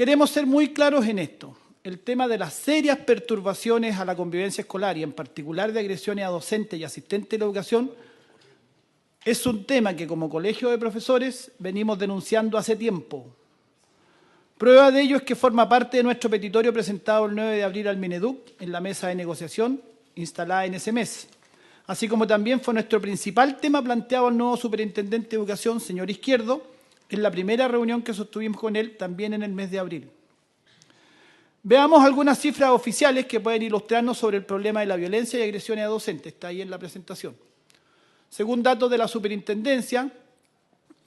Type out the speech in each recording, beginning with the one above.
Queremos ser muy claros en esto. El tema de las serias perturbaciones a la convivencia escolar y en particular de agresiones a docentes y asistentes de la educación es un tema que como colegio de profesores venimos denunciando hace tiempo. Prueba de ello es que forma parte de nuestro petitorio presentado el 9 de abril al Mineduc en la mesa de negociación instalada en ese mes, así como también fue nuestro principal tema planteado al nuevo superintendente de educación, señor Izquierdo, en la primera reunión que sostuvimos con él también en el mes de abril. Veamos algunas cifras oficiales que pueden ilustrarnos sobre el problema de la violencia y agresiones a docentes. Está ahí en la presentación. Según datos de la superintendencia,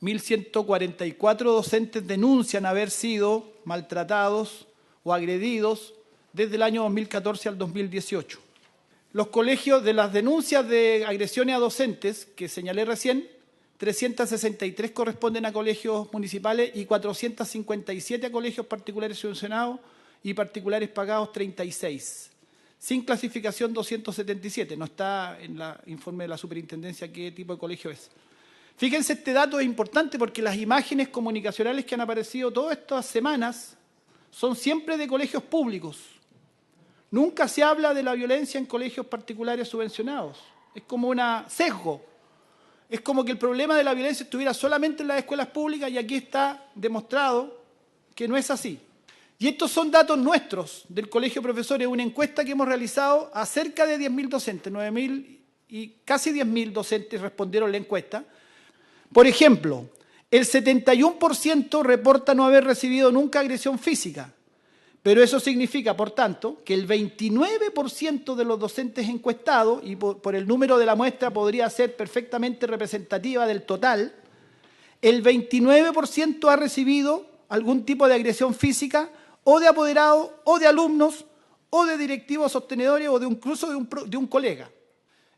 1.144 docentes denuncian haber sido maltratados o agredidos desde el año 2014 al 2018. Los colegios de las denuncias de agresiones a docentes que señalé recién, 363 corresponden a colegios municipales y 457 a colegios particulares subvencionados y particulares pagados 36. Sin clasificación 277. No está en el informe de la superintendencia qué tipo de colegio es. Fíjense, este dato es importante porque las imágenes comunicacionales que han aparecido todas estas semanas son siempre de colegios públicos. Nunca se habla de la violencia en colegios particulares subvencionados. Es como un sesgo. Es como que el problema de la violencia estuviera solamente en las escuelas públicas y aquí está demostrado que no es así. Y estos son datos nuestros del Colegio de Profesores, una encuesta que hemos realizado a cerca de 10.000 docentes, 9.000 y casi 10.000 docentes respondieron la encuesta. Por ejemplo, el 71% reporta no haber recibido nunca agresión física, pero eso significa, por tanto, que el 29% de los docentes encuestados, y por el número de la muestra podría ser perfectamente representativa del total, el 29% ha recibido algún tipo de agresión física o de apoderados, o de alumnos, o de directivos sostenedores, o incluso de un colega.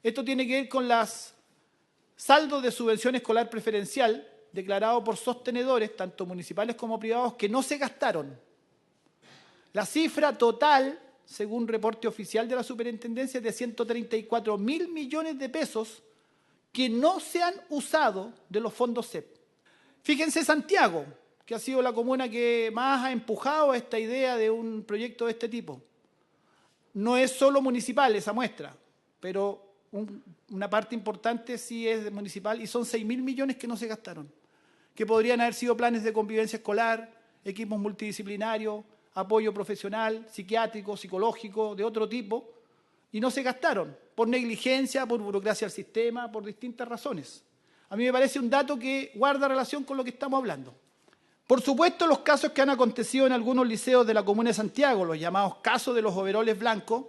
Esto tiene que ver con los saldos de subvención escolar preferencial declarados por sostenedores, tanto municipales como privados, que no se gastaron. La cifra total, según reporte oficial de la superintendencia, es de 134.000 millones de pesos que no se han usado de los fondos CEP. Fíjense Santiago, que ha sido la comuna que más ha empujado esta idea de un proyecto de este tipo. No es solo municipal esa muestra, pero una parte importante sí es municipal y son 6.000 millones que no se gastaron, que podrían haber sido planes de convivencia escolar, equipos multidisciplinarios, apoyo profesional, psiquiátrico, psicológico, de otro tipo, y no se gastaron por negligencia, por burocracia del sistema, por distintas razones. A mí me parece un dato que guarda relación con lo que estamos hablando. Por supuesto, los casos que han acontecido en algunos liceos de la comuna de Santiago, los llamados casos de los overoles blancos,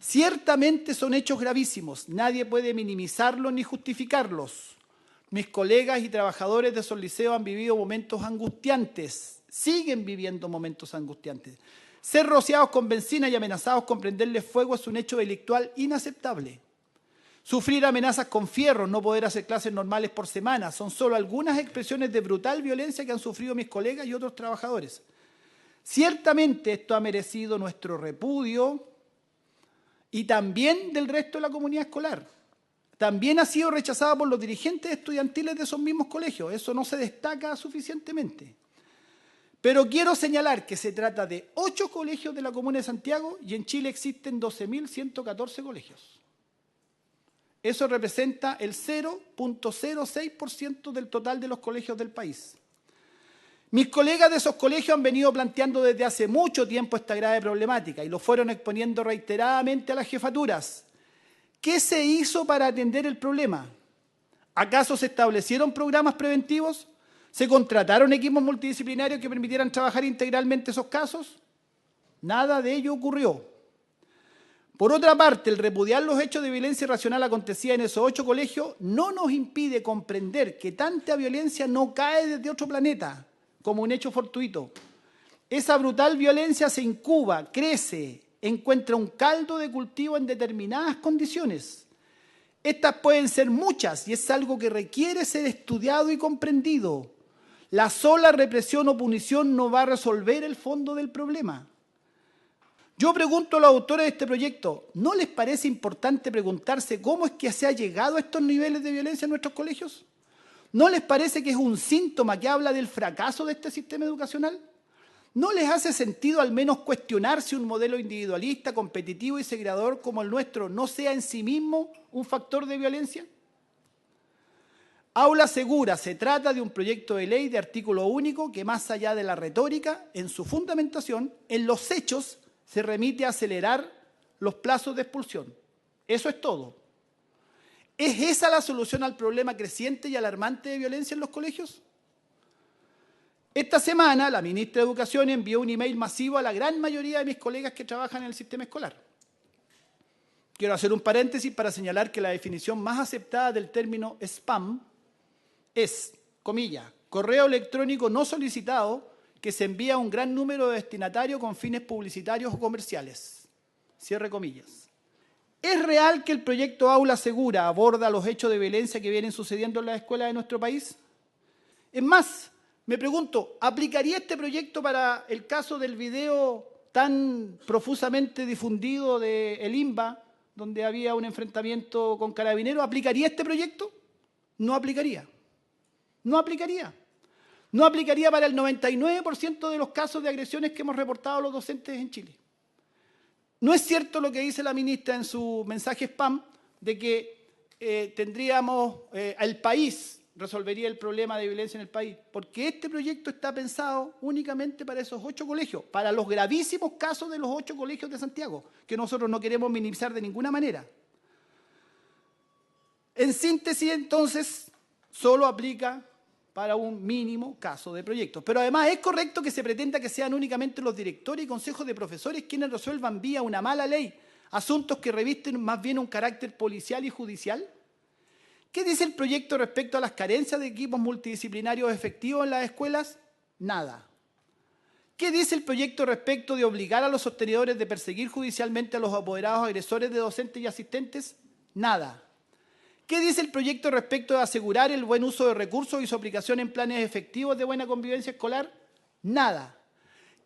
ciertamente son hechos gravísimos. Nadie puede minimizarlos ni justificarlos. Mis colegas y trabajadores de esos liceos han vivido momentos angustiantes, siguen viviendo momentos angustiantes. Ser rociados con benzina y amenazados con prenderles fuego es un hecho delictual inaceptable. Sufrir amenazas con fierros, no poder hacer clases normales por semana, son solo algunas expresiones de brutal violencia que han sufrido mis colegas y otros trabajadores. Ciertamente esto ha merecido nuestro repudio y también del resto de la comunidad escolar. También ha sido rechazado por los dirigentes estudiantiles de esos mismos colegios. Eso no se destaca suficientemente. Pero quiero señalar que se trata de 8 colegios de la comuna de Santiago y en Chile existen 12.114 colegios. Eso representa el 0.06% del total de los colegios del país. Mis colegas de esos colegios han venido planteando desde hace mucho tiempo esta grave problemática y lo fueron exponiendo reiteradamente a las jefaturas. ¿Qué se hizo para atender el problema? ¿Acaso se establecieron programas preventivos? ¿Se contrataron equipos multidisciplinarios que permitieran trabajar integralmente esos casos? Nada de ello ocurrió. Por otra parte, el repudiar los hechos de violencia irracional acontecida en esos 8 colegios no nos impide comprender que tanta violencia no cae desde otro planeta, como un hecho fortuito. Esa brutal violencia se incuba, crece, encuentra un caldo de cultivo en determinadas condiciones. Estas pueden ser muchas y es algo que requiere ser estudiado y comprendido. La sola represión o punición no va a resolver el fondo del problema. Yo pregunto a los autores de este proyecto, ¿no les parece importante preguntarse cómo es que se ha llegado a estos niveles de violencia en nuestros colegios? ¿No les parece que es un síntoma que habla del fracaso de este sistema educacional? ¿No les hace sentido al menos cuestionar si un modelo individualista, competitivo y segregador como el nuestro no sea en sí mismo un factor de violencia? Aula Segura se trata de un proyecto de ley de artículo único que, más allá de la retórica, en su fundamentación, en los hechos, se remite a acelerar los plazos de expulsión. Eso es todo. ¿Es esa la solución al problema creciente y alarmante de violencia en los colegios? Esta semana, la ministra de Educación envió un email masivo a la gran mayoría de mis colegas que trabajan en el sistema escolar. Quiero hacer un paréntesis para señalar que la definición más aceptada del término spam es, comillas, correo electrónico no solicitado que se envía a un gran número de destinatarios con fines publicitarios o comerciales. Cierre comillas. ¿Es real que el proyecto Aula Segura aborda los hechos de violencia que vienen sucediendo en las escuelas de nuestro país? Es más, me pregunto, ¿aplicaría este proyecto para el caso del video tan profusamente difundido de El Imba, donde había un enfrentamiento con carabineros? ¿Aplicaría este proyecto? No aplicaría. No aplicaría. No aplicaría para el 99% de los casos de agresiones que hemos reportado los docentes en Chile. No es cierto lo que dice la ministra en su mensaje spam de que el país resolvería el problema de violencia en el país, porque este proyecto está pensado únicamente para esos 8 colegios, para los gravísimos casos de los 8 colegios de Santiago, que nosotros no queremos minimizar de ninguna manera. En síntesis, entonces, solo aplica para un mínimo caso de proyectos. Pero además, ¿es correcto que se pretenda que sean únicamente los directores y consejos de profesores quienes resuelvan vía una mala ley asuntos que revisten más bien un carácter policial y judicial? ¿Qué dice el proyecto respecto a las carencias de equipos multidisciplinarios efectivos en las escuelas? Nada. ¿Qué dice el proyecto respecto de obligar a los sostenedores de perseguir judicialmente a los apoderados agresores de docentes y asistentes? Nada. ¿Qué dice el proyecto respecto de asegurar el buen uso de recursos y su aplicación en planes efectivos de buena convivencia escolar? Nada.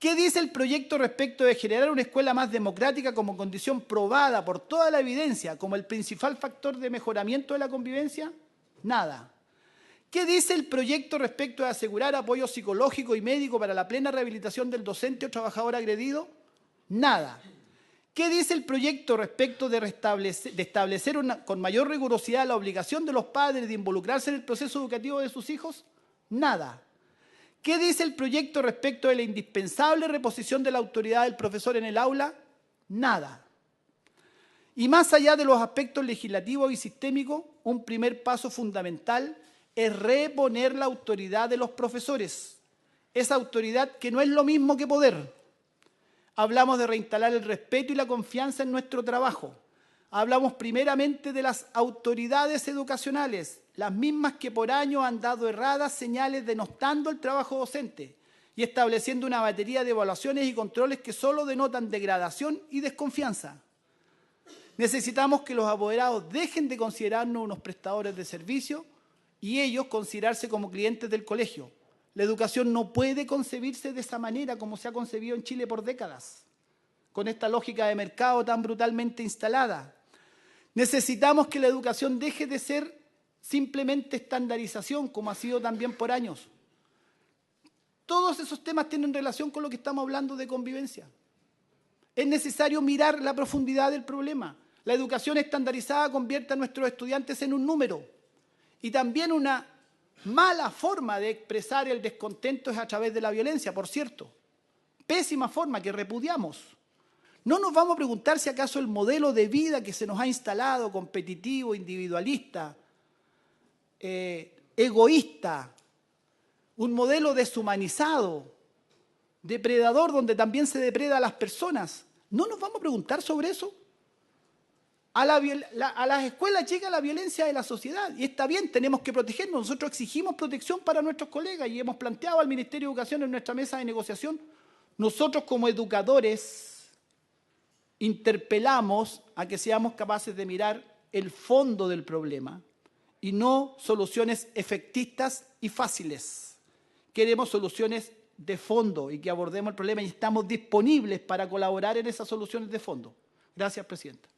¿Qué dice el proyecto respecto de generar una escuela más democrática como condición probada por toda la evidencia como el principal factor de mejoramiento de la convivencia? Nada. ¿Qué dice el proyecto respecto de asegurar apoyo psicológico y médico para la plena rehabilitación del docente o trabajador agredido? Nada. ¿Qué dice el proyecto respecto de establecer con mayor rigurosidad la obligación de los padres de involucrarse en el proceso educativo de sus hijos? Nada. ¿Qué dice el proyecto respecto de la indispensable reposición de la autoridad del profesor en el aula? Nada. Y más allá de los aspectos legislativos y sistémicos, un primer paso fundamental es reponer la autoridad de los profesores. Esa autoridad que no es lo mismo que poder. Hablamos de reinstalar el respeto y la confianza en nuestro trabajo. Hablamos primeramente de las autoridades educacionales, las mismas que por años han dado erradas señales denostando el trabajo docente y estableciendo una batería de evaluaciones y controles que solo denotan degradación y desconfianza. Necesitamos que los apoderados dejen de considerarnos unos prestadores de servicio y ellos considerarse como clientes del colegio. La educación no puede concebirse de esa manera como se ha concebido en Chile por décadas, con esta lógica de mercado tan brutalmente instalada. Necesitamos que la educación deje de ser simplemente estandarización, como ha sido también por años. Todos esos temas tienen relación con lo que estamos hablando de convivencia. Es necesario mirar la profundidad del problema. La educación estandarizada convierte a nuestros estudiantes en un número y también una mala forma de expresar el descontento es a través de la violencia, por cierto. Pésima forma que repudiamos. No nos vamos a preguntar si acaso el modelo de vida que se nos ha instalado, competitivo, individualista, egoísta, un modelo deshumanizado, depredador, donde también se depreda a las personas. ¿No nos vamos a preguntar sobre eso? A las escuelas llega la violencia de la sociedad y está bien, tenemos que protegernos. Nosotros exigimos protección para nuestros colegas y hemos planteado al Ministerio de Educación en nuestra mesa de negociación. Nosotros como educadores interpelamos a que seamos capaces de mirar el fondo del problema y no soluciones efectistas y fáciles. Queremos soluciones de fondo y que abordemos el problema y estamos disponibles para colaborar en esas soluciones de fondo. Gracias, Presidenta.